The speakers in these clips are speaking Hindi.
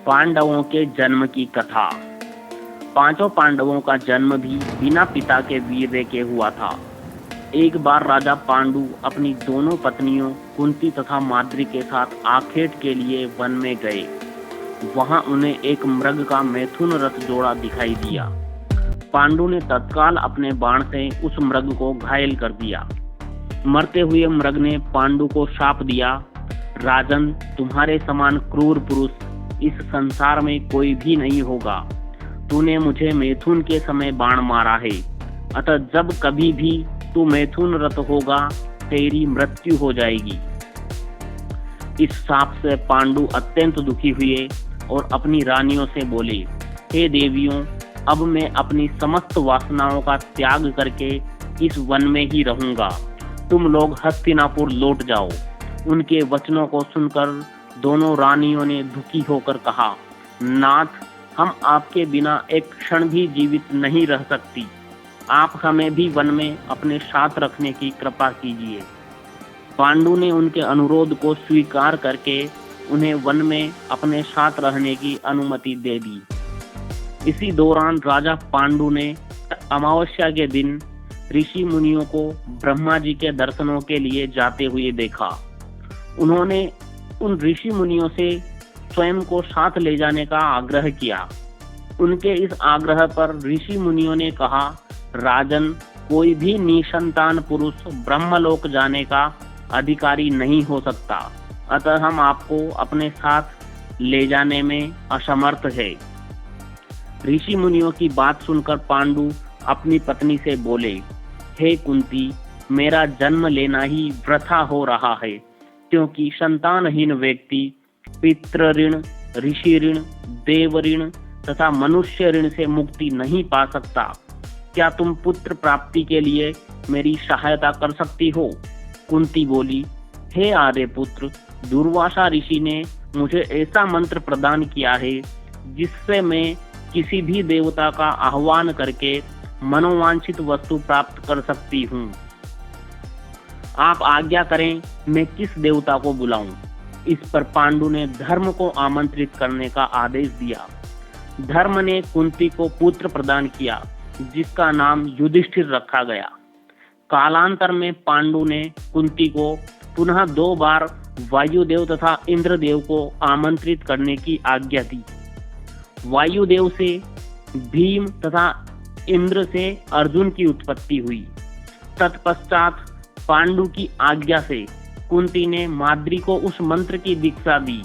पांडवों के जन्म की कथा। पांचों पांडवों का जन्म भी बिना पिता के वीर्य के हुआ था। एक बार राजा पांडु अपनी दोनों पत्नियों कुंती तथा माद्री के साथ आखेट के लिए वन में गए। वहां उन्हें एक मृग का मैथुन रथ जोड़ा दिखाई दिया। पांडु ने तत्काल अपने बाण से उस मृग को घायल कर दिया। मरते हुए मृग ने पांडु को शाप दिया, राजन, तुम्हारे समान क्रूर पुरुष इस संसार में कोई भी नहीं होगा। तूने मुझे मैथुन के समय बाण मारा है, अतः जब कभी भी तू मैथुन रत होगा तेरी मृत्यु हो जाएगी। इस शाप से पांडु अत्यंत दुखी हुए और अपनी रानियों से बोले, हे देवियों, अब मैं अपनी समस्त वासनाओं का त्याग करके इस वन में ही रहूंगा। तुम लोग हस्तिनापुर लौट जाओ। उनके वचनों को सुनकर दोनों रानियों ने दुखी होकर कहा, नाथ, हम आपके बिना एक क्षण भी जीवित नहीं रह सकती। आप हमें भी वन में अपने साथ रखने की कृपा कीजिए। पांडु ने उनके अनुरोध को स्वीकार करके उन्हें वन में अपने साथ रहने की अनुमति दे दी। इसी दौरान राजा पांडु ने अमावस्या के दिन ऋषि मुनियों को ब्रह्मा जी के दर्शनों के लिए जाते हुए देखा। उन्होंने उन ऋषि मुनियों से स्वयं को साथ ले जाने का आग्रह किया। उनके इस आग्रह पर ऋषि मुनियों ने कहा, राजन, कोई भी निसंतान पुरुष ब्रह्मलोक जाने का अधिकारी नहीं हो सकता, अतः हम आपको अपने साथ ले जाने में असमर्थ है। ऋषि मुनियों की बात सुनकर पांडु अपनी पत्नी से बोले, हे कुंती, मेरा जन्म लेना ही वृथा हो रहा है, क्योंकि संतानहीन व्यक्ति पितृ ऋण, ऋषि ऋण, देव ऋण तथा मनुष्य ऋण से मुक्ति नहीं पा सकता। क्या तुम पुत्र प्राप्ति के लिए मेरी सहायता कर सकती हो? कुंती बोली, हे आर्यपुत्र, दुर्वासा ऋषि ने मुझे ऐसा मंत्र प्रदान किया है जिससे मैं किसी भी देवता का आह्वान करके मनोवांछित वस्तु प्राप्त कर सकती हूँ। आप आज्ञा करें, मैं किस देवता को बुलाऊं? इस पर पांडु ने धर्म को आमंत्रित करने का आदेश दिया। धर्म ने कुंती को पुत्र प्रदान किया, जिसका नाम युधिष्ठिर रखा गया। कालांतर में पांडु ने कुंती को पुनः 2 बार वायुदेव तथा इंद्रदेव को आमंत्रित करने की आज्ञा दी। वायुदेव से भीम तथा इंद्र से अर्जुन की उत्पत्ति हुई। तत्पश्चात पांडु की आज्ञा से कुंती ने माद्री को उस मंत्र की दीक्षा दी।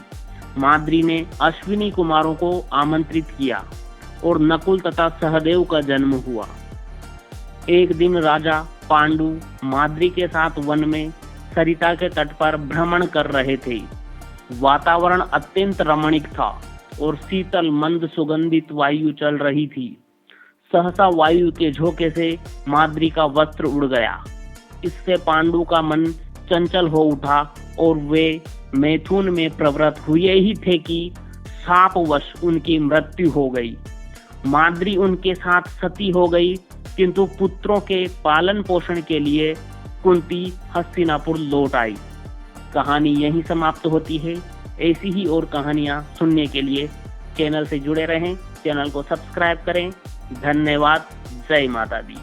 माद्री ने अश्विनी कुमारों को आमंत्रित किया और नकुल तथा सहदेव का जन्म हुआ। एक दिन राजा पांडु माद्री के साथ वन में सरिता के तट पर भ्रमण कर रहे थे। वातावरण अत्यंत रमणीक था और शीतल मंद सुगंधित वायु चल रही थी। सहसा वायु के झोंके से माद्री का वस्त्र उड़ गया। इससे पांडु का मन चंचल हो उठा और वे मैथुन में प्रवृत्त हुए ही थे कि शापवश उनकी मृत्यु हो गई। माद्री उनके साथ सती हो गई, किंतु पुत्रों के पालन पोषण के लिए कुंती हस्तिनापुर लौट आई। कहानी यहीं समाप्त होती है। ऐसी ही और कहानियां सुनने के लिए चैनल से जुड़े रहें, चैनल को सब्सक्राइब करें। धन्यवाद। जय माता दी।